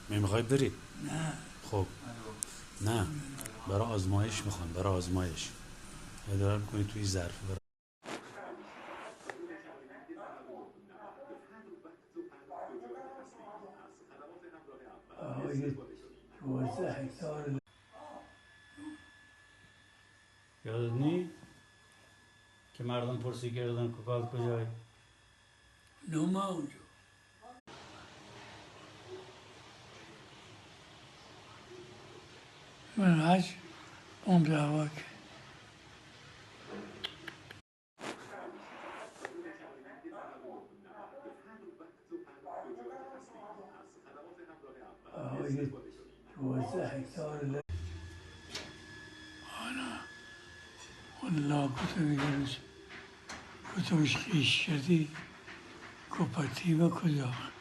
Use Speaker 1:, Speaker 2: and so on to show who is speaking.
Speaker 1: میخوای بری؟
Speaker 2: نه.
Speaker 1: خب نه، برای آزمایش میخوان، برای آزمایش اداره میکنی توی ظرف برای
Speaker 2: آقای 12 هکتار.
Speaker 1: یادت نی؟ که مردم پرسی کردن کوکال کجایی؟
Speaker 2: نوما اونجا. من حج عمر هوا که آقای 12 هکتار. والله کتوش خیش کردی کپاتی و کجا